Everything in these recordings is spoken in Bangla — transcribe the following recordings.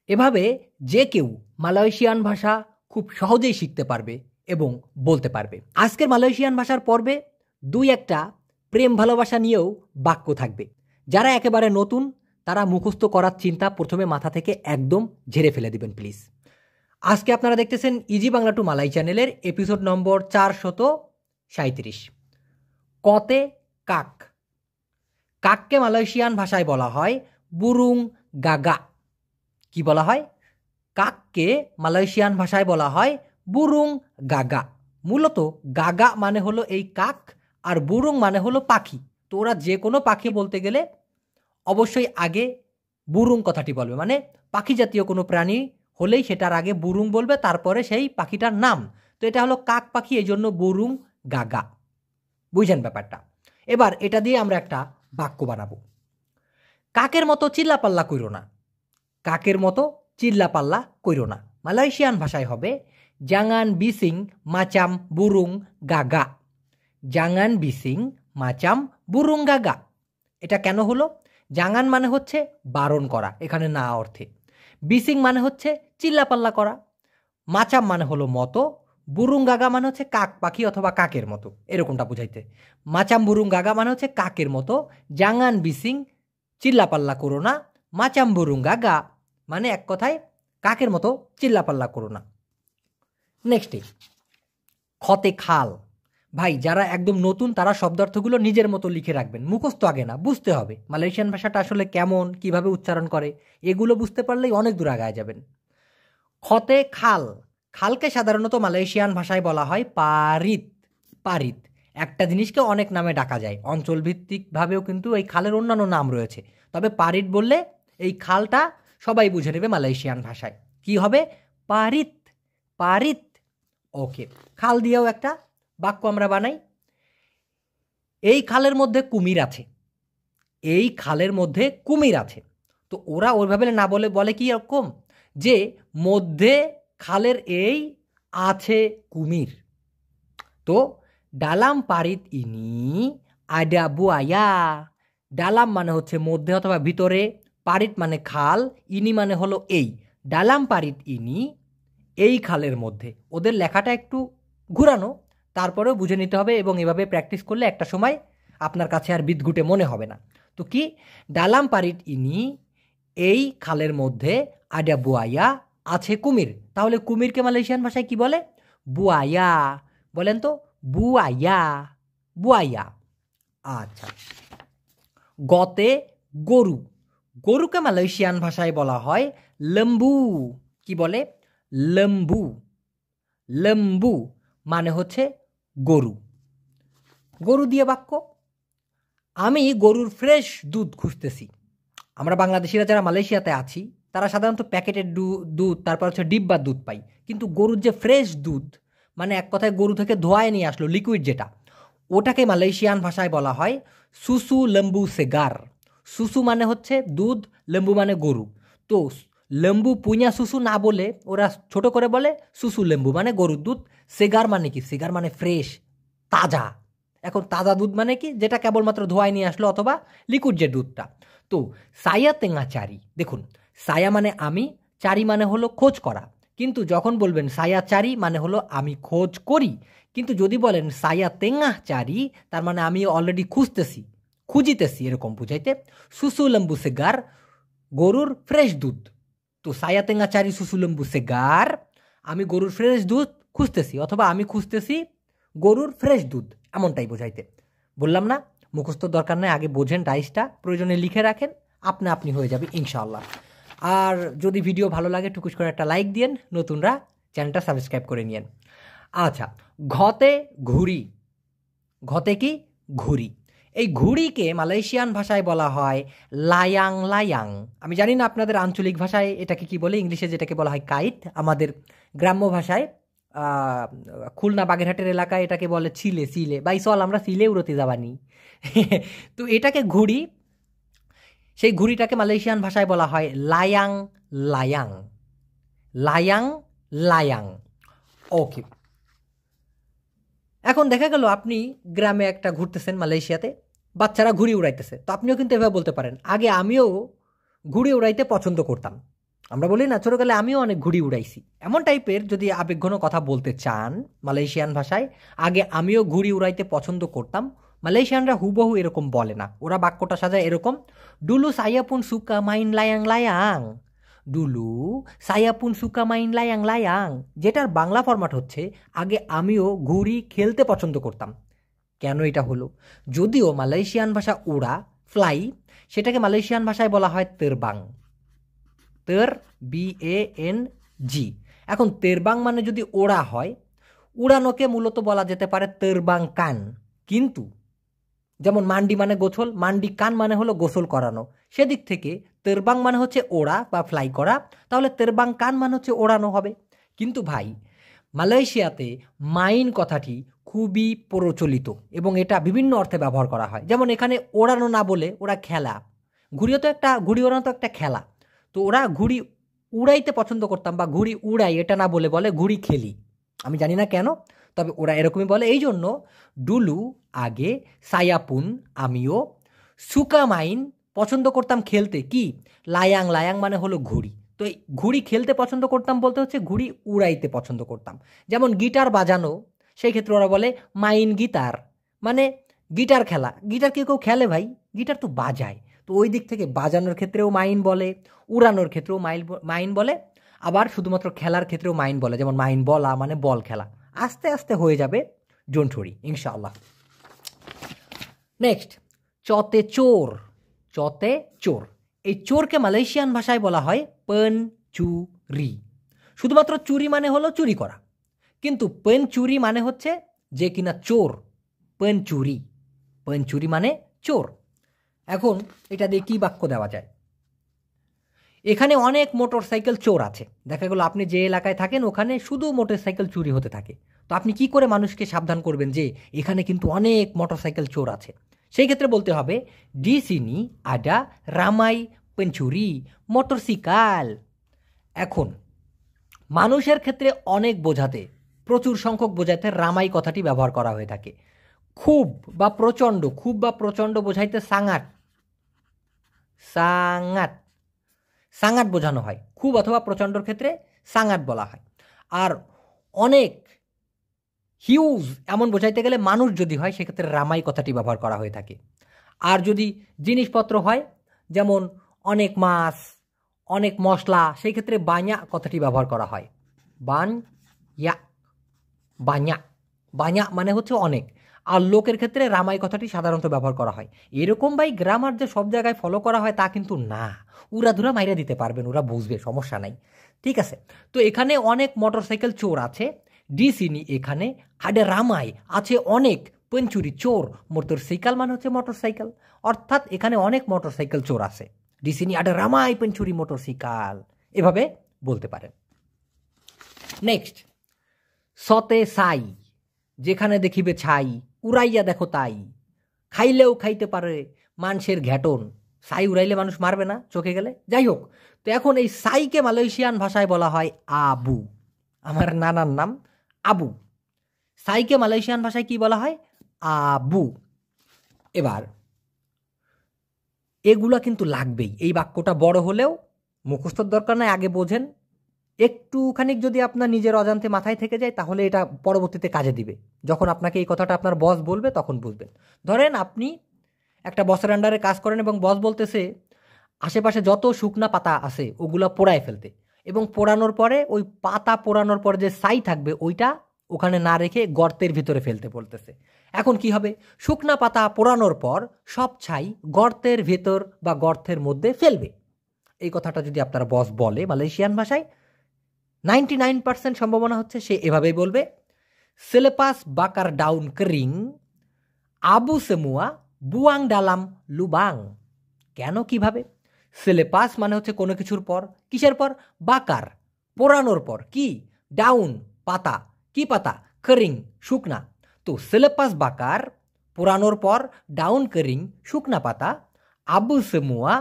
এভাবে যে কেউ মালয়েশিয়ান ভাষা খুব সহজেই শিখতে পারবে এবং বলতে পারবে। আজকের মালয়েশিয়ান ভাষার পর্বে দুই একটা প্রেম ভালোবাসা নিয়েও বাক্য থাকবে। যারা একেবারে নতুন তারা মুখস্থ করার চিন্তা প্রথমে মাথা থেকে একদম ঝেড়ে ফেলে দিবেন প্লিজ। আজকে আপনারা দেখতেছেন ইজি বাংলা টু মালাই চ্যানেলের এপিসোড নম্বর 437। কতে কাক। কাককে মালয়েশিয়ান ভাষায় বলা হয় বুরুং গাগা। কি বলা হয়? কাককে মালয়েশিয়ান ভাষায় বলা হয় বুরুং গাগা। মূলত গাগা মানে হলো এই কাক, আর বুরুং মানে হলো পাখি। তো ওরা যে কোনো পাখি বলতে গেলে অবশ্যই আগে বুরুং কথাটি বলবে, মানে পাখি জাতীয় কোনো প্রাণী হলেই সেটার আগে বুরুং বলবে, তারপরে সেই পাখিটার নাম। তো এটা হলো কাক পাখি, এই জন্য বুরুং গাগা। বুঝেন ব্যাপারটা? এবার এটা দিয়ে আমরা একটা বাক্য বানাবো। কাকের মতো চিল্লাপাল্লা কইরো না। কাকের মতো চিল্লাপাল্লা কইরো না মালয়েশিয়ান ভাষায় হবে জাঙ্গান বিসিং মাচাম বুরুং গাগা। জাঙ্গান বিসিং মাচাম বুরুং গাগা। এটা কেন হলো? জাঙ্গান মানে হচ্ছে বারণ করা, এখানে না অর্থে। বিসিং মানে হচ্ছে চিল্লাপাল্লা করা। মাচাম মানে হলো মতো। বুরুং গাগা মানে হচ্ছে কাক পাখি অথবা কাকের মতো, এরকমটা বুঝাইতে। মাচাম বুরুং গাগা মানে হচ্ছে কাকের মতো। জাঙ্গান বিসিং চিল্লাপাল্লা করো না। মাচাম বুরুং গাগা মানে এক কথায় কাকের মতো চিল্লাপাল্লা করো না। নেক্সটে খতে খাল। ভাই যারা একদম নতুন তারা শব্দার্থগুলো নিজের মতো লিখে রাখবেন, মুখস্থ আগে না, বুঝতে হবে মালয়েশিয়ান ভাষাটা আসলে কেমন, কিভাবে উচ্চারণ করে, এগুলো বুঝতে পারলেই অনেক দূর আগায় যাবেন। খতে খাল। খালকে সাধারণত মালয়েশিয়ান ভাষায় বলা হয় পারিত। পারিত একটা জিনিসকে অনেক নামে ডাকা যায়, অঞ্চলভিত্তিকভাবেও কিন্তু এই খালের অন্যান্য নাম রয়েছে। তবে পারিত বললে এই খালটা সবাই বুঝে নেবে মালয়েশিয়ান ভাষায়। কি হবে? পারিত। পারিত। ওকে, খাল দিয়েও একটা বাক্য আমরা বানাই। এই খালের মধ্যে কুমির আছে। এই খালের মধ্যে কুমির আছে। তো ওরা ওইভাবে না বলে, বলে কি এরকম যে মধ্যে খালের এই আছে কুমির। তো ডালাম পারিত ইনি আডা বুয়ায়া। ডালাম মানে হচ্ছে মধ্যে অথবা ভিতরে, পারিত মানে খাল, ইনি মানে হলো এই। ডালাম পারিত ইনি এই খালের মধ্যে। ওদের লেখাটা একটু ঘুরানো, তারপরেও বুঝে নিতে হবে, এবং এভাবে প্র্যাকটিস করলে একটা সময় আপনার কাছে আর বিদঘুটে মনে হবে না। তো কি? ডালাম পারিত ইনি এই খালের মধ্যে আডা বুয়ায়া আছে কুমির। তাহলে কুমিরকে মালয়েশিয়ান ভাষায় কি বলে? বুয়ায়া। বলেন তো, বুয়ায়া। বুয়ায়া। আচ্ছা, গতে গরু। গরুকে মালয়েশিয়ান ভাষায় বলা হয় লম্বু। কি বলে? লম্বু। লম্বু মানে হচ্ছে গরু। গরু দিয়ে বাক্য। আমি গরুর ফ্রেশ দুধ খুঁজতেছি। আমরা বাংলাদেশিরা যারা মালয়েশিয়াতে আছি তারা সাধারণত প্যাকেটের দুধ, তারপর হচ্ছে ডিব্বার দুধ পাই, কিন্তু গরুর যে ফ্রেশ দুধ, মানে এক কথায় গরু থেকে ধোয়ায় নিয়ে আসলো লিকুইড যেটা, ওটাকে মালয়েশিয়ান ভাষায় বলা হয় সুসু লেম্বু সেগার। সুসু মানে হচ্ছে দুধ, লেম্বু মানে গরু। তো লেম্বু পুইয়া সুসু না বলে ওরা ছোট করে বলে সুসু লেম্বু, মানে গরুর দুধ। সেগার মানে কি? সেগার মানে ফ্রেশ, তাজা। এখন তাজা দুধ মানে কি? যেটা কেবলমাত্র ধোয়ায় নিয়ে আসলো অথবা লিকুইড যে দুধটা। তো সায়া তেঙ্গা চারি, দেখুন সায়া মানে আমি, চারি মানে হলো খোঁজ করা। কিন্তু যখন বলবেন সায়া চারি মানে হলো আমি খোঁজ করি, কিন্তু যদি বলেন সায়া তেঙ্গা চারি তার মানে আমি অলরেডি খুঁজতেছি, খুঁজিতেছি, এরকম বুঝাইতে। সুসু লেম্বু সেগার গরুর ফ্রেশ দুধ। তো সায়া তেঙ্গা চারি সুসু লেম্বু সেগার আমি গরুর ফ্রেশ দুধ খুঁজতেছি, অথবা আমি খুঁজতেছি গরুর ফ্রেশ দুধ, এমনটাই বোঝাইতে। বললাম না মুখস্থ দরকার নেই, আগে বোঝেন ডাইসটা, প্রয়োজনে লিখে রাখেন, আপনা আপনি হয়ে যাবে ইনশাআল্লাহ। আর যদি ভিডিও ভালো লাগে টুকুস করে একটা লাইক দিয়েন, নতুনরা চ্যানেলটা সাবস্ক্রাইব করে নিয়েন। আচ্ছা, ঘতে ঘুড়ি। ঘতে কি? ঘুড়ি। এই ঘুড়িকে মালয়েশিয়ান ভাষায় বলা হয় লায়াং লায়াং। আমি জানি না আপনাদের আঞ্চলিক ভাষায় এটাকে কি বলে, ইংলিশে যেটাকে বলা হয় কাইট, আমাদের গ্রাম্য ভাষায় খুলনা বাগেরহাটের এলাকায় এটাকে বলে চিলে। চিলে বাই চল আমরা চিলে উড়তে যাবানি। তো এটাকে ঘুড়ি, সেই ঘুড়িটাকে মালয়েশিয়ান ভাষায় বলা হয় লায়াং লায়াং। লায়াং লায়াং। ওকে, এখন দেখা গেল আপনি গ্রামে একটা ঘুরতেছেন মালয়েশিয়াতে, বাচ্চারা ঘুড়ি উড়াইতেছে, তো আপনিও কিন্তু এভাবে বলতে পারেন আগে আমিও ঘুড়ি উড়াইতে পছন্দ করতাম, আমরা বলি না ছোটকালে আমিও অনেক ঘুড়ি উড়াইছি, এমন টাইপের যদি আবেগঘন কথা বলতে চান মালয়েশিয়ান ভাষায়, আগে আমিও ঘুড়ি উড়াইতে পছন্দ করতাম, মালয়েশিয়ানরা হুবহু এরকম বলে না। ওরা বাক্যটা সাজায় এরকম, Dulu saya pun suka main layang-layang, Dulu saya pun suka main layang-layang, যেটার বাংলা ফরম্যাট হচ্ছে আগে আমিও ঘুড়ি খেলতে পছন্দ করতাম। কেন এটা হলো? যদিও মালয়েশিয়ান ভাষা উড়া, ফ্লাই, সেটাকে মালয়েশিয়ান ভাষায় বলা হয় তেরবাং, তের BANG। এখন তেরবাং মানে যদি ওড়া হয়, উড়ানোকে মূলত বলা যেতে পারে তেরবাং কান। কিন্তু যেমন মান্ডি মানে গোছল, মান্ডি কান মানে হলো গোসল করানো, সেদিক থেকে তেরবাং মানে হচ্ছে ওড়া বা ফ্লাই করা, তাহলে তেরবাং কান মানে হচ্ছে ওড়ানো হবে। কিন্তু ভাই মালয়েশিয়াতে মাইন কথাটি খুবই প্রচলিত এবং এটা বিভিন্ন অর্থে ব্যবহার করা হয়। যেমন এখানে ওড়ানো না বলে ওরা খেলা, ঘুড়ি ওড়ানো তো একটা খেলা, তো ওরা ঘুড়ি উড়াইতে পছন্দ করতাম বা ঘুড়ি উড়াই এটা না বলে বলে ঘুড়ি খেলি। আমি জানি না কেন, তবে ওরা এরকমই বলে। এই জন্য ডুলু আগে, সায়াপুন আমিও, সুকামাইন পছন্দ করতাম খেলতে, কি লায়াং, লায়াং মানে হলো ঘুড়ি। তো এই ঘুড়ি খেলতে পছন্দ করতাম বলতে হচ্ছে ঘুড়ি উড়াইতে পছন্দ করতাম। যেমন গিটার বাজানো, সেই ক্ষেত্রে ওরা বলে মাইন গিটার, মানে গিটার খেলা। গিটার কেউ কেউ খেলে ভাই, গিটার তো বাজায়, তো ওই দিক থেকে বাজানোর ক্ষেত্রেও মাইন বলে, উড়ানোর ক্ষেত্রেও মাইন বলে, আবার শুধুমাত্র খেলার ক্ষেত্রেও মাইন বলে, যেমন মাইন বলা মানে বল খেলা। আস্তে আস্তে হয়ে যাবে জোনছড়ি ইনশাআল্লাহ। নেক্সট, চতে চোর। চতে চোর, এই চোরকে মালয়েশিয়ান ভাষায় বলা হয় পেনচুরি। শুধুমাত্র চুরি মানে হলো চুরি করা, কিন্তু পেনচুরি মানে হচ্ছে যে কিনা চোর। পেনচুরি, পেনচুরি মানে চোর। এখন এটা দিয়ে কী বাক্য দেওয়া যায়? এখানে অনেক মোটরসাইকেল চোর আছে, দেখা গেল আপনি যে এলাকায় থাকেন ওখানে শুধু মোটরসাইকেল চুরি হতে থাকে, তো আপনি কি করে মানুষকে সাবধান করবেন যে এখানে কিন্তু অনেক মোটরসাইকেল চোর আছে? সেই ক্ষেত্রে বলতে হবে ডি সিনি আডা রামাই পেনচুরি মোটরসাইকেল। এখন মানুষের ক্ষেত্রে অনেক বোঝাতে, প্রচুর সংখ্যক বোঝাতে রামাই কথাটি ব্যবহার করা হয়ে থাকে। খুব বা প্রচণ্ড, খুব বা প্রচণ্ড বোঝাইতে সাঙাট, সাঙাট, সাঙাট বোঝানো হয়। খুব অথবা প্রচণ্ডর ক্ষেত্রে সাঙাট বলা হয়। আর অনেক, হিউজ এমন বোঝাইতে গেলে মানুষ যদি হয় সেক্ষেত্রে রামাই কথাটি ব্যবহার করা হয়ে থাকে। আর যদি জিনিসপত্র হয়, যেমন অনেক মাছ, অনেক মশলা, সেই ক্ষেত্রে বাña কথাটি ব্যবহার করা হয়। বাña, বাña, বাña মানে হচ্ছে অনেক। আর লোকের ক্ষেত্রে রামাই কথাটি সাধারণত ব্যবহার করা হয়। এরকম ভাই গ্রামার যে সব জায়গায় ফলো করা হয় তা কিন্তু না, উড়াধুরা মাইরা দিতে পারবেন, ওরা বুঝবে, সমস্যা নাই, ঠিক আছে। তো এখানে অনেক মোটরসাইকেল চোর আছে, ডিসিনি এখানে, আডে রামাই আছে অনেক, পেনচুরি চোর, মোটরসাইকেল মানে হচ্ছে মোটরসাইকেল, অর্থাৎ এখানে অনেক মোটরসাইকেল চোর আছে। ডিসিনি আডে রামাই পেনচুরি মোটরসাইকেল, এভাবে বলতে পারেন। নেক্সট, সতে সাই, যেখানে দেখিবে ছাই, উড়াইয়া দেখো তাই, খাইলেও খাইতে পারে মানুষের ঘ্যাটন। সাই উড়াইলে মানুষ মারবে না চোখে গেলে? যাই হোক, তো এখন এই সাইকে মালয়েশিয়ান ভাষায় বলা হয় আবু। আমার নানার নাম আবু, সাইকে মালয়েশিয়ান ভাষায় কি বলা হয়? আবু। এবার এগুলা কিন্তু লাগবেই, এই বাক্যটা বড় হলেও মুখস্থর দরকার নাই, আগে বোঝেন। একটুখানি যদি আপনার নিজের অজান্তে মাথায় থেকে যায় তাহলে এটা পরবর্তীতে কাজে দিবে। যখন আপনাকে এই কথাটা আপনার বস বলবে তখন বুঝবেন। ধরেন আপনি একটা বসের আন্ডারে কাজ করেন এবং বস বলতেছে আশেপাশে যত শুকনা পাতা আছে ওগুলা পোড়ায় ফেলতে, এবং পোড়ানোর পরে ওই পাতা পোড়ানোর পরে যে ছাই থাকবে ওইটা ওখানে না রেখে গর্তের ভিতরে ফেলতে বলতেছে। এখন কি হবে? শুকনা পাতা পোড়ানোর পর সব ছাই গর্তের ভেতর বা গর্তের মধ্যে ফেলবে। এই কথাটা যদি আপনার বস বলে মালয়েশিয়ান ভাষায়, 99% সম্ভাবনা হচ্ছে সে এভাবেই বলবে, সেলেপাস বাকার ডাউন করিং আবু সেমুয়া বুয়াং ডালাম লুবাং। কেন, কিভাবে? সেলেপাস মানে হচ্ছে কোনো কিছুর পর, কিসের পর? বাকার পোড়ানোর পর, কি? ডাউন পাতা, কি পাতা? করিং শুকনা। তো সেলেপাস বাকার পোড়ানোর পর, ডাউন করিং শুকনা পাতা, আবু সেমুয়া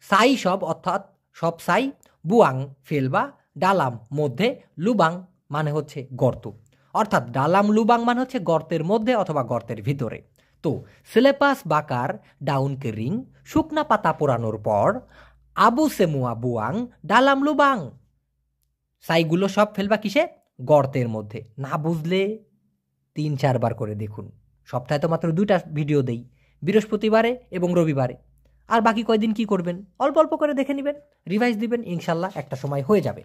সাই সব, অর্থাৎ সব সাই, বুয়াং ফেলবা, ডালাম মধ্যে, লুবাং মানে হচ্ছে গর্ত, অর্থাৎ ডালাম লুবাং মানে হচ্ছে গর্তের মধ্যে অথবা গর্তের ভিতরে। তো সেলেপাস বাকার ডাউন কেরিং শুকনা পাতা পোড়ানোর পর, আবু সেমুয়া বুয়াং ডালাম লুবাং। সাইগুলো সব ফেলবা কিসে? গর্তের মধ্যে। না বুঝলে 3-4 বার করে দেখুন। সপ্তাহে তো মাত্র 2টা ভিডিও দেই, বৃহস্পতিবারে এবং রবিবারে। আর বাকি কয়দিন কি করবেন? অল্প অল্প করে দেখে নেবেন, রিভাইজ দিবেন, ইনশাল্লাহ একটা সময় হয়ে যাবে।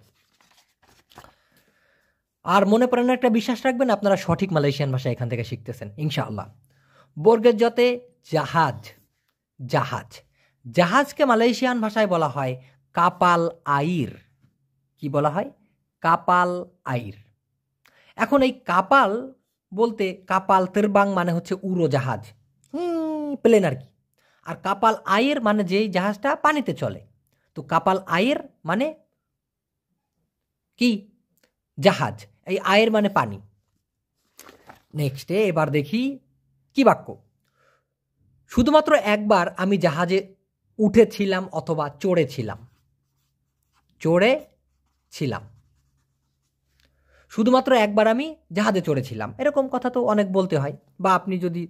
আর মনে প্রাণে একটা বিশ্বাস রাখবেন, আপনারা সঠিক মালয়েশিয়ান ভাষা এখান থেকে শিখতেছেন ইনশাআল্লাহ। বর্গের জতে জাহাজ। জাহাজ, জাহাজকে মালয়েশিয়ান ভাষায় বলা হয় কাপাল আইর। কি বলা হয়? কাপাল আইর। এখন এই কাপাল বলতে কাপাল তেরবাং মানে হচ্ছে উড়োজাহাজ, প্লেন আর কি। আর কাপাল আইর মানে যেই জাহাজটা পানিতে চলে। তো কাপাল আইর মানে কি? জাহাজ। এই আয়ের মানে পানি। নেক্সটে এবার দেখি কি বাক্য। শুধুমাত্র একবার আমি জাহাজে উঠেছিলাম অথবা চড়েছিলাম। চড়েছিলাম, শুধুমাত্র একবার আমি জাহাজে চড়েছিলাম, এরকম কথা তো অনেক বলতে হয়। বা আপনি যদি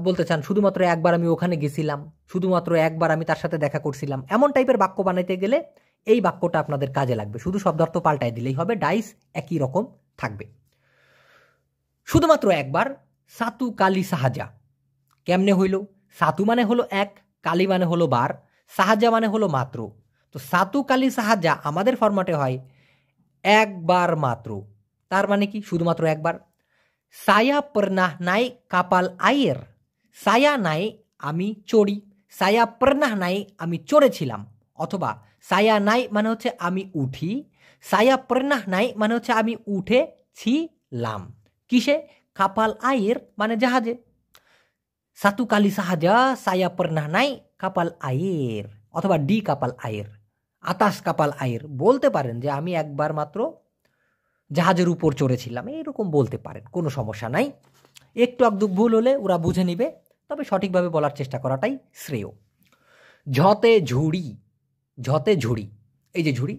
বলতে চান শুধুমাত্র একবার আমি ওখানে গেছিলাম, শুধুমাত্র একবার আমি তার সাথে দেখা করছিলাম, এমন টাইপের বাক্য বানাইতে গেলে এই বাক্যটা আপনাদের কাজে লাগবে। শুধু শব্দার্থ পাল্টাই দিলেই হবে, ডাইস একই রকম থাকবে। শুধুমাত্র একবার সাতু কালি সাহাজা। কেমনে হইল? সাতু মানে হলো এক, কালি মানে হলো বার, সাহাজা মানে হলো মাত্র। তো সাতু কালি সাহাজা আমাদের ফরম্যাটে হয় একবার মাত্র। তার মানে কি? শুধুমাত্র একবার। সায়া পর্নাহ নাই কাপাল আয়ের। সায়া নাই আমি চড়ি, সায়া পর্নাহ নাই আমি চড়েছিলাম। অথবা সায়া নাই মানে হচ্ছে আমি উঠি, সায়া পর্নাহ নাই মানে হচ্ছে আমি উঠেছিলাম। কিসে? কাপাল আয়ের মানে জাহাজে। সাতু কালি সাহাজা সায়া পর্নাহ নাই কাপাল আয়ের। অথবা ডি কাপাল আয়ের, আতাস কাপাল আয়ের বলতে পারেন যে আমি একবার মাত্র জাহাজের উপর চড়েছিলাম, এরকম বলতে পারেন, কোনো সমস্যা নাই। একটু একটু ভুল হলে ওরা বুঝে নিবে, তবে সঠিকভাবে বলার চেষ্টা করাটাই শ্রেয়। ঝতে ঝুড়ি। ঝতে ঝুড়ি, এই যে ঝুড়ি,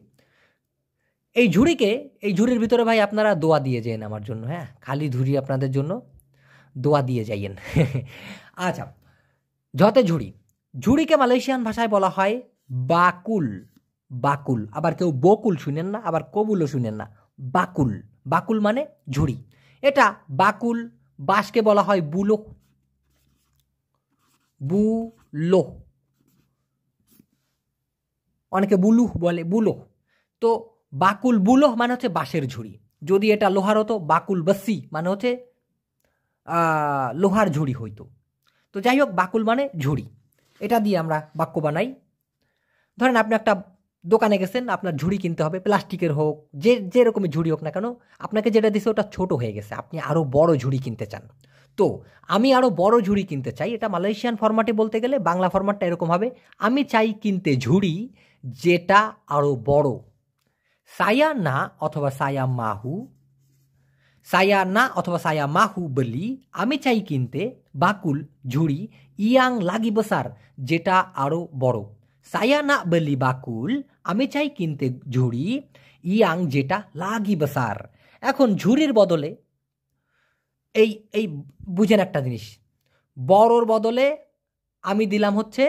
এই ঝুড়িকে, এই ঝুড়ির ভিতরে ভাই আপনারা দোয়া দিয়ে যাইন আমার জন্য, হ্যাঁ, খালি ঝুড়ি আপনাদের জন্য দোয়া দিয়ে যাইয়েন। আচ্ছা, ঝতে ঝুড়ি। ঝুড়িকে মালয়েশিয়ান ভাষায় বলা হয় বাকুল। বাকুল, আবার কেউ বকুল শুনেন না, আবার কবুলও শুনেন না। বাকুল, বাকুল মানে ঝুড়ি। এটা বাকুল। বাঁশকে বলা হয় বুলো। বুলো, অনেকে বুলু বলে, বুলো। তো বাকুল বুলো মানে হচ্ছে বাঁশের ঝুড়ি। যদি এটা লোহার হতো বাকুল বসি মানে হচ্ছে লোহার ঝুড়ি হইতো। তো যাই হোক, বাকুল মানে ঝুড়ি, এটা দিয়ে আমরা বাক্য বানাই। ধরেন আপনি একটা দোকানে গেছেন, আপনার ঝুড়ি কিনতে হবে, প্লাস্টিকের হোক, যে রকমের ঝুড়ি হোক না কেন, আপনাকে যেটা দিছে ওটা ছোট হয়ে গেছে, আপনি আরও বড় ঝুড়ি কিনতে চান। তো আমি আরও বড় ঝুড়ি কিনতে চাই, এটা মালয়েশিয়ান ফরম্যাটে বলতে গেলে বাংলা ফরম্যাটটা এরকম হবে, আমি চাই কিনতে ঝুড়ি যেটা আরও বড়। সায়া না অথবা সায়া মাহু, সায়া না অথবা সায়া মাহু বলি আমি চাই কিনতে বাকুল ঝুড়ি ইয়াং লাগি বসার, যেটা আরও বড়। সায়া না বলি বাকুল, আমি চাই কিনতে ঝুড়ি ইয়াং যেটা লাগি বসার। এখন ঝুড়ির বদলে এই এই বুঝেন একটা জিনিস, বড়র বদলে আমি দিলাম হচ্ছে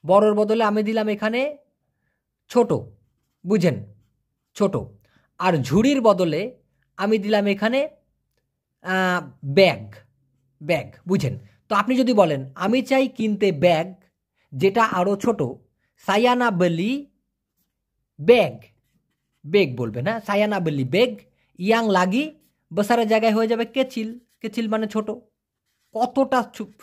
বড়র বদলে আমি দিলাম এখানে ছোট, বুঝেন, ছোট। আর ঝুড়ির বদলে আমি দিলাম এখানে ব্যাগ। ব্যাগ, বুঝেন। তো আপনি যদি বলেন আমি চাই কিনতে ব্যাগ যেটা আরও ছোট, সায়ানা বলি ব্যাগ, বেগ বলবেন, হ্যাঁ, সায়ানা বলি বেগ ইয়াং লাগি বসারের জায়গায় হয়ে যাবে কেচিল। কেচিল মানে ছোট। কতটা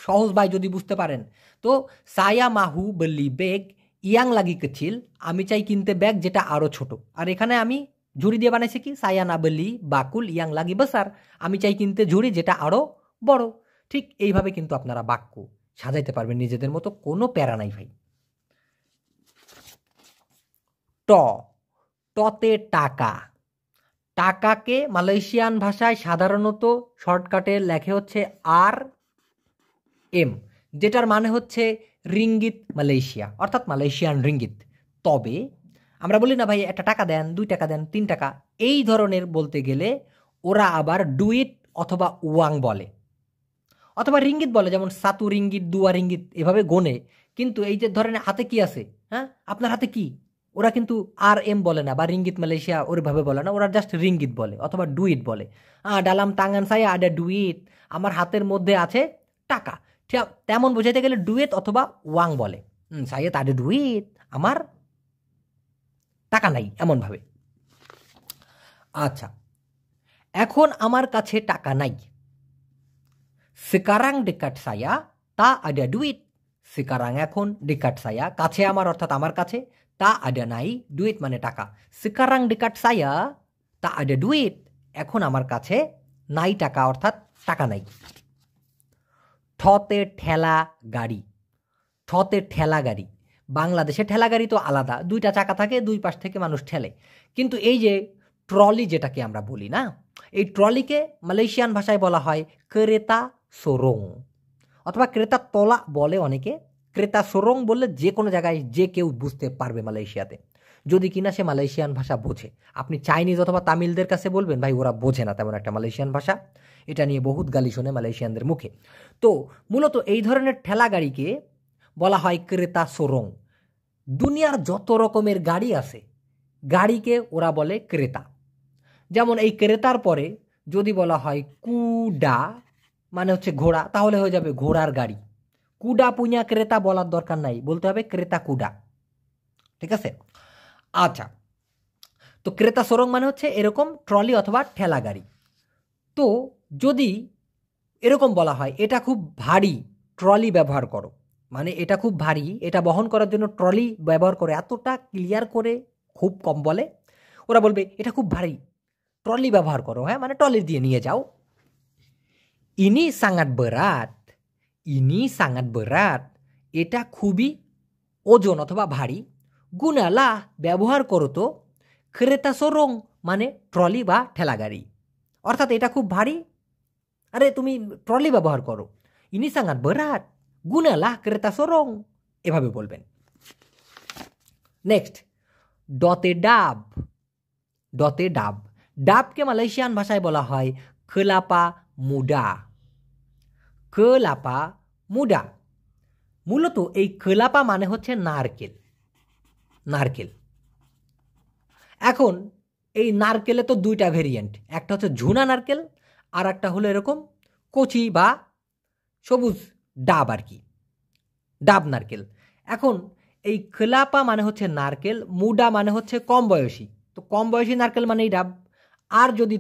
সহজ ভাই যদি বুঝতে পারেন। তো সায়া মাহু বলি বেগ ইয়াং লাগি কেচিল, আমি চাই কিনতে ব্যাগ যেটা আরও ছোট। আর এখানে আমি ঝুড়ি দিয়ে বানাইছি কি সায়ানা বলি বাকুল ইয়াং লাগি বসার, আমি চাই কিনতে ঝুড়ি যেটা আরও বড়। ঠিক এইভাবে কিন্তু আপনারা বাক্য সাজাইতে পারবেন নিজেদের মতো, কোনো প্যারা নাই ভাই। ট, টতে টাকা। টাকাকে মালয়েশিয়ান ভাষায় সাধারণত শর্টকাটে লেখে হচ্ছে আর এম, যেটার মানে হচ্ছে রিঙ্গিত মালয়েশিয়া, অর্থাৎ মালয়েশিয়ান রিঙ্গিত। তবে আমরা বলি না ভাই একটা টাকা দেন, 2 টাকা দেন, 3 টাকা, এই ধরনের বলতে গেলে ওরা আবার ডুইট অথবা ওয়াং বলে, অথবা রিঙ্গিত বলে, যেমন 1 রিঙ্গিত 2 রিঙ্গিত এভাবে গোনে। কিন্তু এই যে ধরেন হাতে কি আছে, হ্যাঁ আপনার হাতে কি, ওরা কিন্তু আর এম বলে না, বা রিঙ্গিত মালয়েশিয়া ওইভাবে বলে না, ওরা জাস্ট রিঙ্গিত বলে অথবা ডুইট বলে। ডালাম তাঙ্গান সায়া আডা ডুইট, আমার হাতের মধ্যে আছে টাকা। ঠিক তেমন বোঝাইতে গেলে ডুয়েট অথবা ওয়াং বলে, সাইয়েদ আডা ডুইট, আমার টাকা নাই, এমনভাবে। আচ্ছা, এখন আমার কাছে টাকা নাই, sekarang dekat saya tak ada duit, sekarang এখন dekat saya কাছে আমার অর্থাৎ আমার কাছে, তা ada নাই duit মানে টাকা, sekarang dekat saya tak ada duit এখন আমার কাছে নাই টাকা অর্থাৎ টাকা নাই। ঠতে ঠেলা গাড়ি, ঠতে ঠেলা গাড়ি, বাংলাদেশে ঠেলা গাড়ি তো আলাদা, দুইটা চাকা থাকে, দুই পাশ থেকে মানুষ ঠেলে, কিন্তু এই যে ট্রলি যেটাকে আমরা বলি না, এই ট্রলিকে মালয়েশিয়ান ভাষায় বলা হয় কেরেতা সোরং অথবা ক্রেতা তলা বলে অনেকে। ক্রেতা সোরং বললে যে কোনো জায়গায় যে কেউ বুঝতে পারবে মালয়েশিয়াতে, যদি কিনা সে মালয়েশিয়ান ভাষা বোঝে। আপনি চাইনিজ অথবা তামিলদের কাছে বলবেন ভাই ওরা বোঝে না তেমন একটা মালয়েশিয়ান ভাষা, এটা নিয়ে বহুত গালি শোনে মালয়েশিয়ানদের মুখে। তো মূলত এই ধরনের ঠেলা গাড়িকে বলা হয় ক্রেতা সোরং। দুনিয়ার যত রকমের গাড়ি আছে গাড়িকে ওরা বলে ক্রেতা। যেমন এই ক্রেতার পরে যদি বলা হয় কুডা মানে হচ্ছে ঘোড়া, তাহলে হয়ে যাবে ঘোড়ার গাড়ি। কুডা পুña ক্রেতা বলার দরকার নাই, বলতে হবে ক্রেতা কুডা, ঠিক আছে। আচ্ছা, তো ক্রেতা সোরং মানে হচ্ছে এরকম ট্রলি অথবা ঠেলা গাড়ি। তো যদি এরকম বলা হয় এটা খুব ভারী, ট্রলি ব্যবহার করো, মানে এটা খুব ভারী, এটা বহন করার জন্য ট্রলি ব্যবহার করে, এতটা ক্লিয়ার করে খুব কম বলে, ওরা বলবে এটা খুব ভারী, ট্রলি ব্যবহার করো, হ্যাঁ মানে ট্রলি দিয়ে নিয়ে যাও। ইনি sangat berat, ইনি sangat berat, এটা খুবই ওজন অথবা ভারী, গুনালা ব্যবহার করো তো, ক্রেতা সোরং মানে ট্রলি বা ঠেলা গাড়ি, অর্থাৎ এটা খুব ভারী, আরে তুমি ট্রলি ব্যবহার করো। ইনি sangat berat, গুনালা ক্রেতা সোরং, এভাবে বলবেন। নেক্সট, ডতে ডাব, ডতে ডাব, ডাবকে মালয়েশিয়ান ভাষায় বলা হয় kelapa muda, kelapa muda। মূলত এই kelapa মানে হচ্ছে নারকেল, নারকেল। এখন এই নারকেলে তো দুইটা ভেরিয়েন্ট, একটা হচ্ছে ঝুনা নারকেল আর একটা হলো এরকম কচি বা সবুজ ডাব আর কি, ডাব নারকেল। এখন এই kelapa মানে হচ্ছে নারকেল, মুডা মানে হচ্ছে কম বয়সী, তো কম বয়সী নারকেল মানেই ডাব। আর যদি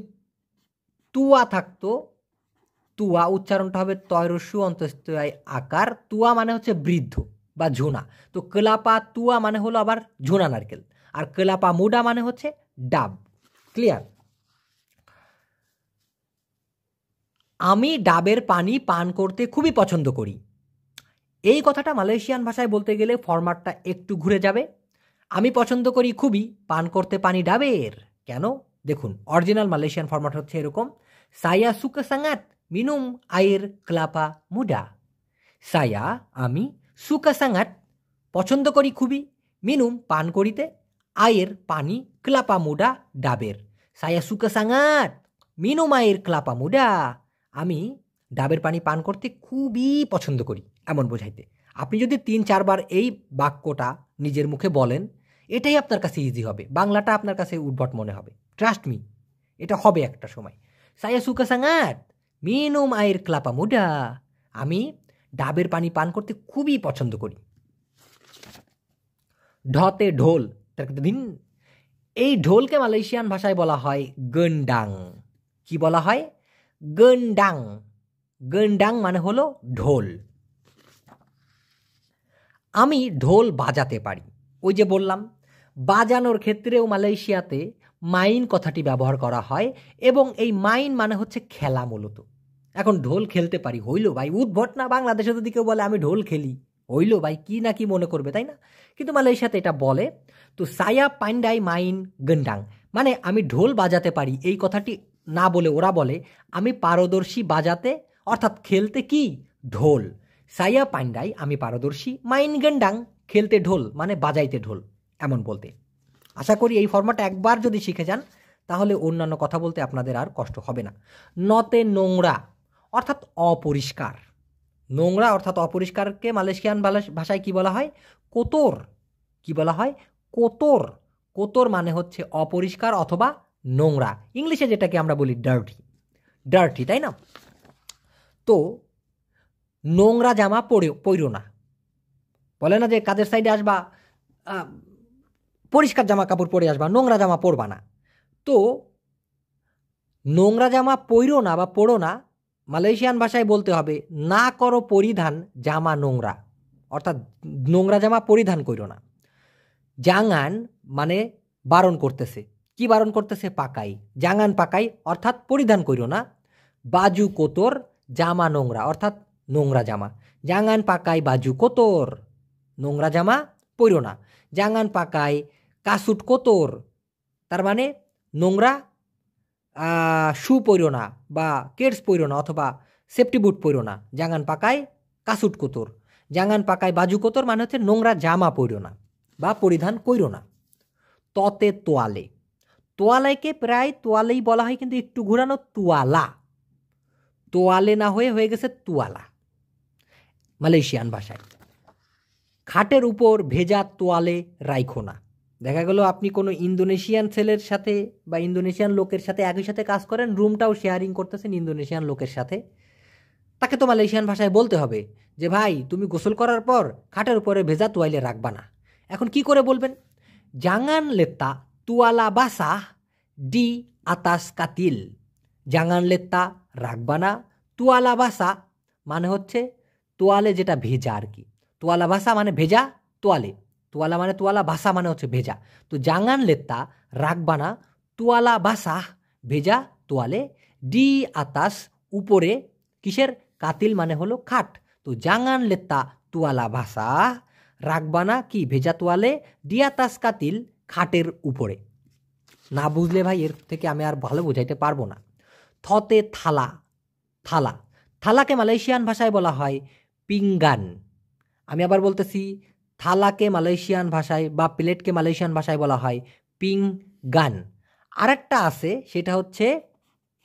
তুয়া থাকতো, তুয়া উচ্চারণটা হবে তয়রস্যু অন্তস্থয় আকার, তুয়া মানে হচ্ছে বৃদ্ধ বা ঝুনা, তো kelapa তুয়া মানে হলো আবার ঝুনা নারকেল, আর kelapa মুডা মানে হচ্ছে ডাব। ক্লিয়ার? আমি ডাবের পানি পান করতে খুবই পছন্দ করি, এই কথাটা মালয়েশিয়ান ভাষায় বলতে গেলে ফরম্যাটটা একটু ঘুরে যাবে। আমি পছন্দ করি খুবই পান করতে পানি ডাবের, কেন দেখুন অরিজিনাল মালয়েশিয়ান ফরম্যাট হচ্ছে এরকম, saya suka sangat minum air kelapa muda, saya আমি suka sangat পছন্দ করি খুবই, মিনুম পান করিতে, আয়ের পানি, kelapa muda ডাবের, saya suka sangat minum air kelapa muda, আমি ডাবের পানি পান করতে খুবই পছন্দ করি, এমন বোঝাইতে। আপনি যদি ৩-৪ বার এই বাক্যটা নিজের মুখে বলেন, এটাই আপনার কাছে ইজি হবে, বাংলাটা আপনার কাছে উদ্ভট মনে হবে, ট্রাস্ট মি, এটা হবে একটা সময়। saya suka sangat minum air kelapa muda, আমি ডাবের পানি পান করতে খুবই পছন্দ করি। ঢতে ঢোল, দিন, এই ঢোলকে মালয়েশিয়ান ভাষায় বলা হয় গন্ডাং। কি বলা হয়? গন্ডাং। গন্ডাং মানে হলো ঢোল। আমি ঢোল বাজাতে পারি, ওই যে বললাম বাজানোর ক্ষেত্রেও মালয়েশিয়াতে মাইন কথাটি ব্যবহার করা হয়, এবং এই মাইন মানে হচ্ছে খেলা মূলত। এখন ঢোল খেলতে পারি, হইল ভাই উদ্ভট না? বাংলাদেশে যদি কেউ বলে আমি ঢোল খেলি, হইল ভাই কি না কি মনে করবে, তাই না? কিন্তু মালয়েশিয়াতে এটা বলে। তো সায়া পান্ডাই মাইন গন্ডাং মানে আমি ঢোল বাজাতে পারি, এই কথাটি না বলে ওরা বলে আমি পারদর্শী বাজাতে অর্থাৎ খেলতে কি ঢোল। সায়া পান্ডাই আমি পারদর্শী, মাইন গন্ডাং খেলতে ঢোল মানে বাজাইতে ঢোল, এমন বলতে। আশা করি এই ফরম্যাট একবার যদি শিখে যান তাহলে অন্যান্য কথা বলতে আপনাদের আর কষ্ট হবে না। নতে নোংরা অর্থাৎ অপরিষ্কার, নোংরা অর্থাৎ অপরিষ্কারকে মালয়েশিয়ান ভাষায় কি বলা হয়? কোতর। কি বলা হয়? কোতর। কোতর মানে হচ্ছে অপরিষ্কার অথবা নোংরা, ইংলিশে যেটাকে আমরা বলি ডার্টি। ডার্টি, তাই না? তো নোংরা জামা পইরো না, বলে না যে কাজের সাইডে আসবা পরিষ্কার জামা কাপড় পরে আসবা, নোংরা জামা পরবা না। তো নোংরা জামা পইরো না বা পরো না, মালয়েশিয়ান ভাষায় বলতে হবে না করো পরিধান জামা নোংরা, অর্থাৎ নোংরা জামা পরিধান কইরো না। জাঙান মানে বারণ করতেছে। কি বারণ করতেছে? পাকাই। জাঙান পাকাই অর্থাৎ পরিধান কইরো না। বাজু কোতর জামা নোংরা অর্থাৎ নোংরা জামা। জাঙান পাকাই বাজু কোতর, নোংরা জামা পইরো না। জাঙান পাকাই কাসুট কোতর, তার মানে নোংরা শু পইরো না বা কেডস পইরো না অথবা সেফটি বুট পইরো না। জাঙান পাকায় কাসুট কোতর। জাঙান পাকায় বাজু কোতর মানে হচ্ছে নোংরা জামা পইরো না বা পরিধান কইরো না। ততে তোয়ালে। তোয়ালেকে প্রায় তোয়ালেই বলা হয়, কিন্তু একটু ঘুরানো তোয়ালা। তোয়ালে না হয়ে গেছে তোয়ালা মালয়েশিয়ান ভাষায়। খাটের উপর ভেজা তোয়ালে রাইখো না। দেখা গেল আপনি কোনো ইন্দোনেশিয়ান ছেলের সাথে বা ইন্দোনেশিয়ান লোকের সাথে একই সাথে কাজ করেন, রুমটাও শেয়ারিং করতেছেন ইন্দোনেশিয়ান লোকের সাথে। তাকে তো মালয়েশিয়ান ভাষায় বলতে হবে যে ভাই তুমি গোসল করার পর খাটের উপরে ভেজা তোয়ালে রাখবা না। এখন কি করে বলবেন? জাঙান লেত্তা তুয়ালা বাসাহ ডি আতাস কাতিল। জাঙান লেত্তা রাখবা না, তুয়ালা বাসা মানে হচ্ছে তোয়ালে যেটা ভেজা আর কি। তোয়ালা ভাষা মানে ভেজা তোয়ালে, তোয়ালা মানে তোয়ালা, ভাষা মানে হচ্ছে ভেজা। তো জাঙান লেত্তা রাখবা না, তোয়ালা বাসাহ ভেজা তোয়ালে, ডি আতাস উপরে, কিসের? কাতিল মানে হলো খাট। তো জাঙান লেত্তা তোয়ালা বাসাহ রাখবা না কি? ভেজা তোয়ালে, ডি আতাস কাতিল খাটের উপরে। না বুঝলে ভাই এর থেকে আমি আর ভালো বোঝাইতে পারবো না। থতে থালা। থালা, থালাকে মালয়েশিয়ান ভাষায় বলা হয় পিঙ্গান। আমি আবার বলতেছি, থালাকে মালয়েশিয়ান ভাষায় বা প্লেটকে মালয়েশিয়ান ভাষায় বলা হয় পিঙ্গান। আরেকটা আছে, সেটা হচ্ছে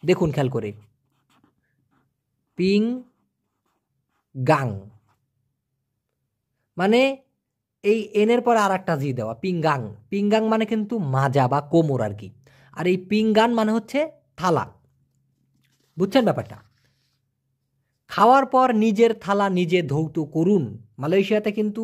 দেখুন খেয়াল করে, পিং গাং, মানে এই এনের পরে আর একটা জি দেওয়া, পিঙ্গাং। পিঙ্গাং মানে কিন্তু মাজা বা কোমর আর কি। আর এই পিঙ্গান মানে হচ্ছে থালা। বুঝছেন ব্যাপারটা? খাওয়ার পর নিজের থালা নিজে ধৌত করুন। মালয়েশিয়াতে কিন্তু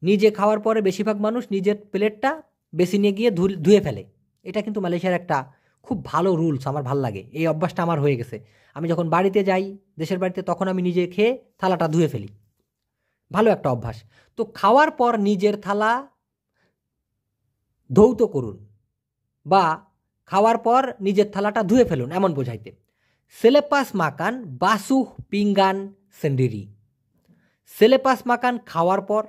নিজে খাওয়ার পরে বেশিরভাগ মানুষ নিজের প্লেটটা বেসিনে গিয়ে ধুয়ে ফেলে। এটা কিন্তু মালয়েশিয়ার একটা খুব ভালো রুলস, আমার ভাল লাগে। এই অভ্যাসটা আমার হয়ে গেছে। আমি যখন বাড়িতে যাই, দেশের বাড়িতে, তখন আমি নিজে খেয়ে থালাটা ধুয়ে ফেলি। ভালো একটা অভ্যাস। তো খাওয়ার পর নিজের থালা ধৌত করুন বা খাওয়ার পর নিজের থালাটা ধুয়ে ফেলুন, এমন বোঝাইতে। সেলেপাস মাকান বাসুহ পিঙ্গান সেন্ডেরি। সেলেপাস মাকান খাওয়ার পর,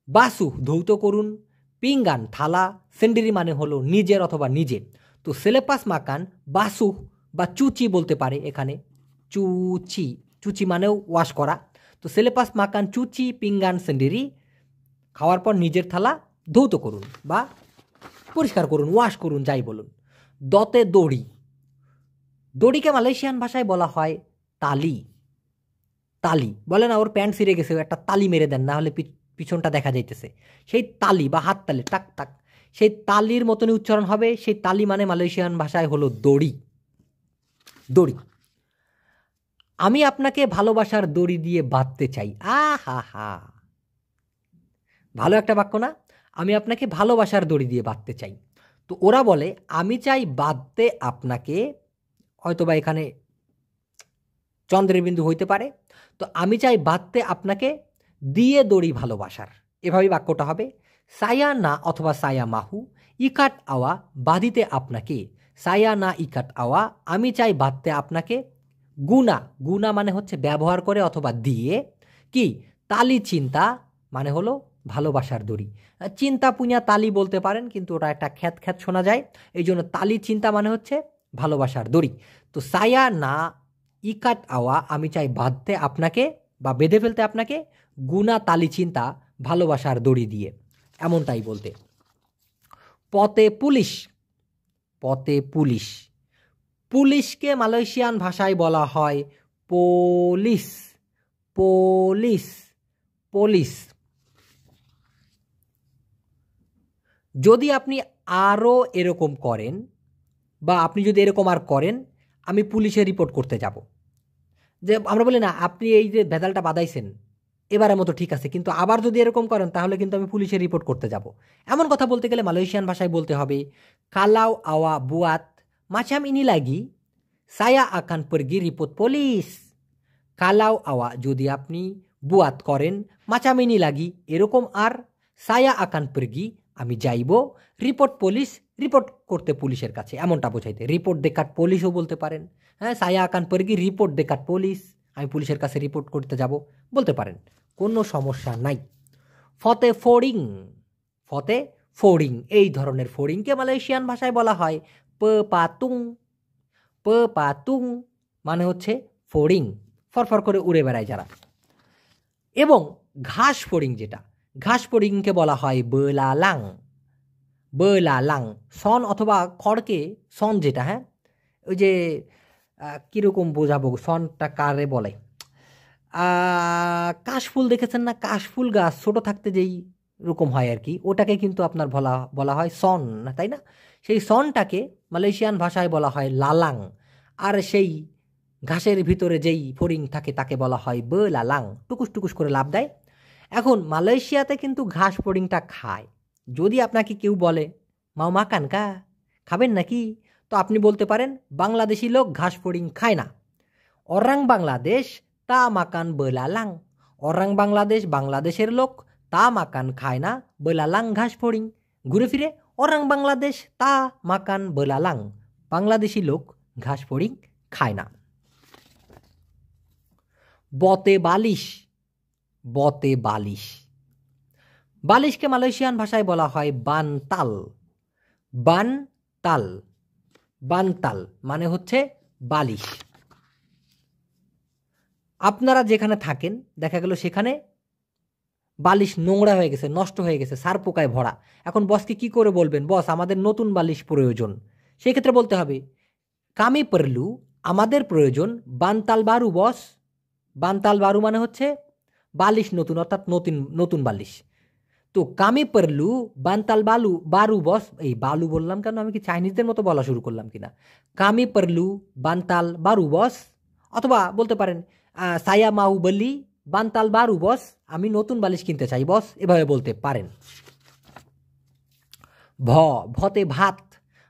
বাসুহ ধৌত করুন, পিঙ্গান থালা, সেন্ডেরি মানে হলো নিজের অথবা নিজে। তো সেলেপাস মাকান বাসুহ বা চুচি বলতে পারে এখানে। চুচি, চুচি মানেও ওয়াশ করা। তো সেলেপাস মাকান চুচি পিঙ্গান সেন্ডেরি, খাওয়ার পর নিজের থালা ধৌত করুন বা পরিষ্কার করুন, ওয়াশ করুন, যাই বলুন। দতে দড়ি। দড়িকে মালয়েশিয়ান ভাষায় বলা হয় তালি। তালি বলে না, ওর প্যান্ট ছিঁড়ে গেছে, একটা তালি মেরে দেন, না হলে পিছনটা দেখা যাইতেছে। সেই তালি বা হাত তালি, টাক টাক, সেই তালির মতনই উচ্চারণ হবে। সেই তালি মানে মালয়েশিয়ান ভাষায় হলো দড়ি। দড়ি। আমি আপনাকে ভালোবাসার দড়ি দিয়ে বাঁধতে চাই। হা হা, ভালো একটা বাক্য না? আমি আপনাকে ভালোবাসার দড়ি দিয়ে বাঁধতে চাই। তো ওরা বলে আমি চাই বাঁধতে আপনাকে, হয়তোবা এখানে চন্দ্রের বিন্দু হইতে পারে। তো আমি চাই বাঁধতে আপনাকে দিয়ে দড়ি ভালোবাসার, এভাবেই বাক্যটা হবে। সায়া না অথবা সায়া মাহু ইকাট আওয়া বাঁধিতে আপনাকে। সায়া না ইকাট আওয়া আমি চাই বাঁধতে আপনাকে। গুনা, গুনা মানে হচ্ছে ব্যবহার করে অথবা দিয়ে। কি? তালি চিন্তা মানে হলো ভালোবাসার দড়ি। চিন্তা পুঁয়া তালি বলতে পারেন, কিন্তু ওটা একটা খ্যাত খ্যাত শোনা যায়, এই জন্য তালি চিন্তা মানে হচ্ছে ভালোবাসার দড়ি। তো সায়া না ইকাট আওয়া আমি চাই বাঁধতে আপনাকে বা বেঁধে ফেলতে আপনাকে, গুনা তালি চিন্তা ভালোবাসার দড়ি দিয়ে, এমনটাই বলতে। পতে পুলিশ। পতে পুলিশ। পুলিশকে মালয়েশিয়ান ভাষায় বলা হয় পুলিশ। Police, police. যদি আপনি আরও এরকম করেন বা আপনি যদি এরকম আর করেন, আমি পুলিশে রিপোর্ট করতে যাব। যে আমরা বলি না, আপনি এই যে ভেজালটা বাদাইছেন এবারের মতো ঠিক আছে, কিন্তু আবার যদি এরকম করেন তাহলে কিন্তু আমি পুলিশে রিপোর্ট করতে যাব। এমন কথা বলতে গেলে মালয়েশিয়ান ভাষায় বলতে হবে কালাউ আওয়া বুয়াত মাচাম ইনি লাগি সায়া আকান pergi রিপোর্ট পুলিশ। কালাউ আওয়া যদি আপনি বুয়াত করেন, মাচাম ইনি লাগি এরকম আর, সায়া আকান pergi আমি যাইব, রিপোর্ট পুলিশ রিপোর্ট করতে পুলিশের কাছে, এমনটা বোঝাইতে। রিপোর্ট দেখাট পুলিশও বলতে পারেন। হ্যাঁ, সায়া আকান pergi রিপোর্ট দেখাট পুলিশ, আমি পুলিশের কাছে রিপোর্ট করতে যাব বলতে পারেন, কোনো সমস্যা নাই। ফতে ফোড়িং, ফতে ফোড়িং, এই ধরনের ফোড়িংকে মালয়েশিয়ান ভাষায় বলা হয় পাতুং। পাতুং মানে হচ্ছে ফোড়িং, ফরফর করে উড়ে বেড়ায় যারা। এবং ঘাস ফড়িং, যেটা ঘাস ফড়িংকে বলা হয় বেলালাং। বেলালাং সন অথবা খড়কে সন, যেটা হ্যাঁ ওই যে কীরকম বোঝাবো সনটা কারে বলে, কাশফুল দেখেছেন না, কাশফুল গাছ ছোট থাকতে যেই রকম হয় আর কি, ওটাকে কিন্তু আপনার বলা হয় সন, তাই না? সেই সনটাকে মালয়েশিয়ান ভাষায় বলা হয় লালাং। আর সেই ঘাসের ভিতরে যেই ফড়িং থাকে তাকে বলা হয় বেলালাং, টুকুস টুকুস করে লাভ দেয়। এখন মালয়েশিয়াতে কিন্তু ঘাস ফড়িংটা খায়। যদি আপনাকে কেউ বলে মাও মাকান কা, খাবেন নাকি, তো আপনি বলতে পারেন বাংলাদেশি লোক ঘাস ফড়িং খায় না। অরাং বাংলাদেশ তা মাকান বেলালাং, অরাং বাংলাদেশ বাংলাদেশের লোক তা মাকান খায় না বেলালাং ঘাস ফড়িং। ঘুরে ফিরে অরাং বাংলাদেশ তা মাকান বেলালাং, বাংলাদেশি লোক ঘাস ফড়িং খায় না। বতে বালিশ, বতে বালিশ, বালিশকে মালয়েশিয়ান ভাষায় বলা হয় বানতাল। বানতাল, বানতাল মানে হচ্ছে বালিশ। আপনারা যেখানে থাকেন দেখা গেল সেখানে বালিশ নোংরা হয়ে গেছে, নষ্ট হয়ে গেছে, সার পোকায় ভরা। এখন বসকে কি করে বলবেন, বস আমাদের নতুন বালিশ প্রয়োজন? সেই ক্ষেত্রে বলতে হবে কামি পারলু, আমাদের প্রয়োজন বানতাল বারু বস। বানতাল বারু মানে হচ্ছে বালিশ নতুন, অর্থাৎ নতুন বালিশ। তো কামি পারলু বানতাল বারু বস, এই বালু বললাম কেন, আমি কি চাইনিজদের মতো বলা শুরু করলাম কিনা? কামি পারলু বানতাল বারু বস, অথবা বলতে পারেন সায়া মাউ বলি বানতাল বারু বস, আমি নতুন বালিশ কিনতে চাই বস, এভাবে বলতে পারেন। ভতে ভাত,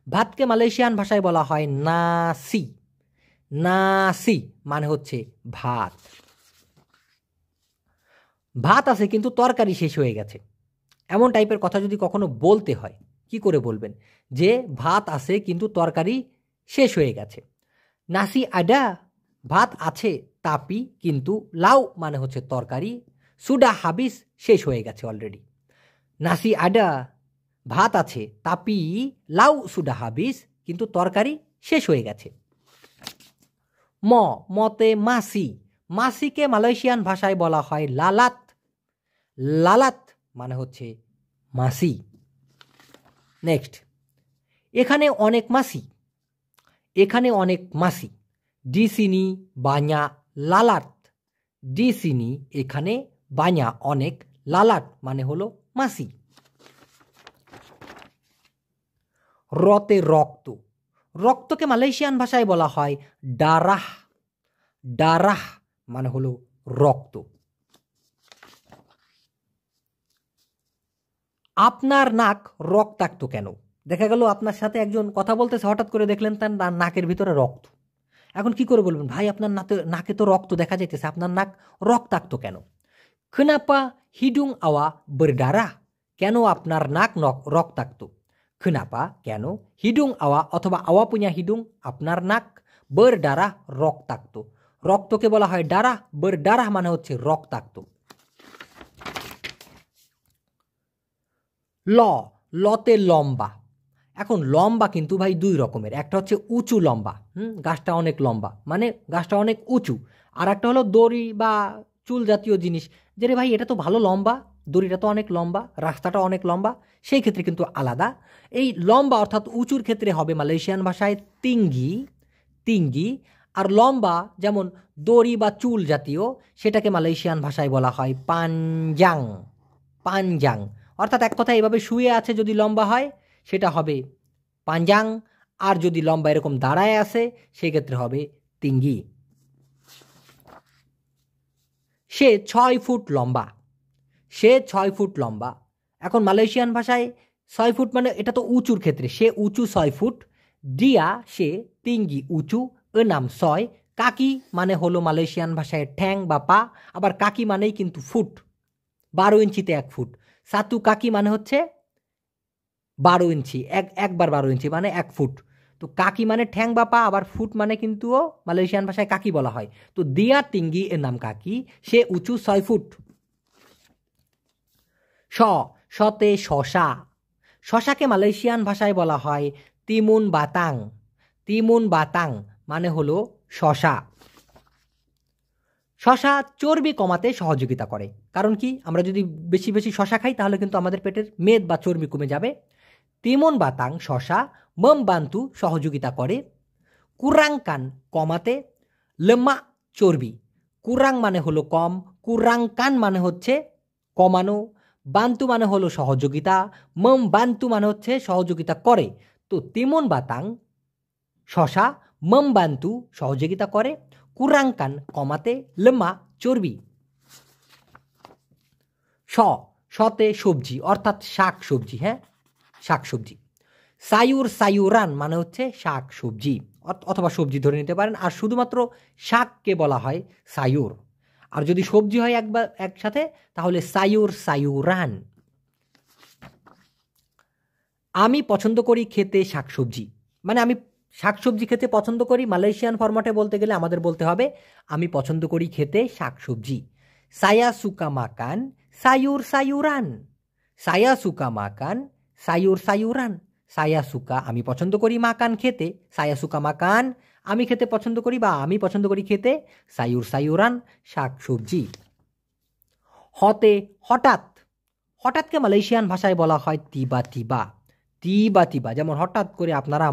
ভাতকে মালয়েশিয়ান ভাষায় বলা হয় নাসি। নাসি মানে হচ্ছে ভাত। ভাত আছে কিন্তু তরকারি শেষ হয়ে গেছে, এমন টাইপের কথা যদি কখনো বলতে হয়, কি করে বলবেন যে ভাত আছে কিন্তু তরকারি শেষ হয়ে গেছে? নাসি আডা, ভাত আছে তাপি কিন্তু লাউ মানে হচ্ছে তরকারি সুডা হাবিস, শেষ হয়ে গেছে অলরেডি। নাসি আডা, ভাত আছে তাপি লাউ সুডা হাবিস, কিন্তু তরকারি শেষ হয়ে গেছে। মতে মাসি, মাসিকে মালয়েশিয়ান ভাষায় বলা হয় লালাত। লালাত মানে হচ্ছে মাসি। নেক্সট, এখানে অনেক মাসি, এখানে অনেক মাসি। ডিসিনি বাña লালাট, ডিসিনি এখানে, বাña অনেক, লালাট মানে হলো মাসি। রতে রক্ত, রক্তকে মালয়েশিয়ান ভাষায় বলা হয় ডারাহ। ডারাহ মানে হলো রক্ত। আপনার নাক রক্তাক্ত কেন? দেখা গেল আপনার সাথে একজন কথা বলতেছে, হঠাৎ করে দেখলেন তার নাকের ভিতরে রক্ত। এখন কি করে বলবেন, ভাই আপনার নাকে তো রক্ত দেখা যাইতেছে, আপনার নাক রক্তাক্ত কেন? খেনাপা হিডুং আওয়া berdarah, কেন আপনার নাক রক্তাক্ত? খেনাপা কেন, হিডুং আওয়া অথবা আওয়া পুnya হিডুং, আপনার নাক, berdarah রক্তাক্ত। রক্তকে বলা হয় ডারাহ, berdarah মানে হচ্ছে রক্তাক্ত। লতে লম্বা। এখন লম্বা কিন্তু ভাই দুই রকমের, একটা হচ্ছে উঁচু লম্বা, গাছটা অনেক লম্বা মানে গাছটা অনেক উঁচু, আর একটা হলো দড়ি বা চুল জাতীয় জিনিস, যে রে ভাই এটা তো ভালো লম্বা, দড়িটা তো অনেক লম্বা, রাস্তাটা অনেক লম্বা, সেই ক্ষেত্রে কিন্তু আলাদা। এই লম্বা অর্থাৎ উঁচুর ক্ষেত্রে হবে মালয়েশিয়ান ভাষায় তিঙ্গি, তিঙ্গি। আর লম্বা যেমন দড়ি বা চুল জাতীয় সেটাকে মালয়েশিয়ান ভাষায় বলা হয় পানজাং। পানজাং অর্থাৎ এক কথা এভাবে শুয়ে আছে যদি লম্বা হয় সেটা হবে পানজাং, আর যদি লম্বা এরকম দাঁড়ায় আছে সেক্ষেত্রে হবে তিঙ্গি। সে 6 ফুট লম্বা। সে 6 ফুট লম্বা। এখন মালয়েশিয়ান ভাষায় 6 ফুট মানে এটা তো উঁচুর ক্ষেত্রে, সে উঁচু 6 ফুট। ডিয়া সে তিঙ্গি উঁচু, নাম 6। কাকি মানে হলো মালয়েশিয়ান ভাষায় ঠ্যাং বা পা, আবার কাকি মানেই কিন্তু ফুট, 12 ইঞ্চিতে 1 ফুট। সাতু কাকি মানে হচ্ছে 12 ইঞ্চি, একবার 12 ইঞ্চি মানে 1 ফুট। তো কাকি মানে ঠ্যাং বা পা, আবার ফুট মানে কিন্তু মালয়েশিয়ান ভাষায় কাকি বলা হয়। তো দিয়া তিঙ্গি এর নাম কাকি, সে উঁচু 6 ফুট। শতে শশা। শশাকে মালয়েশিয়ান ভাষায় বলা হয় তিমুন বাতাং। তিমুন বাতাং মানে হলো শশা। শশা চর্বি কমাতে সহযোগিতা করে। কারণ কি, আমরা যদি বেশি বেশি শশা খাই তাহলে কিন্তু আমাদের পেটের মেদ বা চর্বি কমে যাবে। তিমুন বাতাং শশা বান্তু সহযোগিতা করে কুরাংকান কমাতে, লেম্মা চর্বি। কুরাং মানে হলো কম, কুরাংকান মানে হচ্ছে কমানো, বান্তু মানে হলো সহযোগিতা, বান্তু মানে হচ্ছে সহযোগিতা করে। তো তিমুন বাতাং শশা বান্তু সহযোগিতা করে, কুরাংকান কমাতে, লেম্মা চর্বি। শতে সবজি অর্থাৎ শাক সবজি। হ্যাঁ, শাক সবজি। সায়ুর সায়ুরান মানে হচ্ছে শাক সবজি অথবা সবজি ধরে নিতে পারেন। আর শুধুমাত্র শাককে বলা হয় সায়ুর, আর যদি সবজি হয় একসাথে তাহলে সায়ুর সায়ুরান। আমি পছন্দ করি খেতে শাকসবজি, মানে আমি শাকসবজি খেতে পছন্দ করি। মালয়েশিয়ান ফরম্যাটে বলতে গেলে আমাদের বলতে হবে আমি পছন্দ করি খেতে শাকসবজি। সায়া সুকা মাকান সায়ুর সায়ুরান। সায়া সুকা মাকান সায়ুর সায়ুরান। সায়া সুকা আমি পছন্দ করি, মাকান খেতে, সায়া সুকা মাকান আমি খেতে পছন্দ করি বা আমি পছন্দ করি খেতে, সায়ুর সায়ুরান শাকসবজি। হঠাৎ। হঠাৎকে মালয়েশিয়ান ভাষায় বলা হয় তিবা তিবা। তিবা তিবা যেমন হঠাৎ করে আপনারা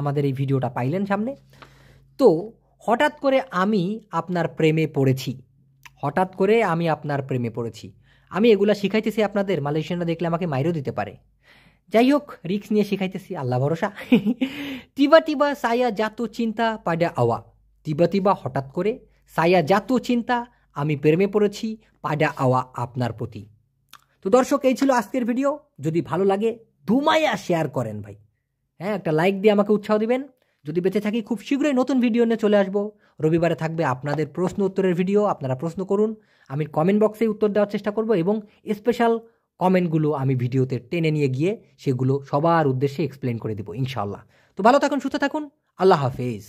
আমাদের এই ভিডিওটা পাইলেন সামনে। তো হঠাৎ করে আমি আপনার প্রেমে পড়েছি। হঠাৎ করে আমি আপনার প্রেমে পড়েছি। আমি এগুলা শিখাইতেছি আপনাদের, মালয়েশিয়ানরা দেখলে আমাকে মাইরও দিতে পারে। যাই হোক, রিক্স নিয়ে শিখাইতেছি, আল্লাহ ভরসা। তিবা তিবা সায়া জাতো চিন্তা পাডা আওয়া। তিবা তিবা হঠাৎ করে, সায়া জাতো চিন্তা আমি প্রেমে পড়েছি, পাডা আওয়া আপনার প্রতি। তো দর্শক, এই ছিল আজকের ভিডিও। যদি ভালো লাগে ধুমাইয়া শেয়ার করেন ভাই। হ্যাঁ, একটা লাইক দিয়ে আমাকে উৎসাহ দিবেন। যদি বেঁচে থাকি খুব শীঘ্রই নতুন ভিডিও নিয়ে চলে আসবো। রবিবারে থাকবে আপনাদের প্রশ্ন উত্তরের ভিডিও, আপনারা প্রশ্ন করুন, আমি কমেন্ট বক্সে উত্তর দেওয়ার চেষ্টা করব, এবং স্পেশাল কমেন্টগুলো আমি ভিডিওতে টেনে নিয়ে গিয়ে সেগুলো সবার উদ্দেশ্যে এক্সপ্লেন করে দেবো ইনশাআল্লাহ। তো ভালো থাকুন, সুস্থ থাকুন, আল্লাহ হাফেজ।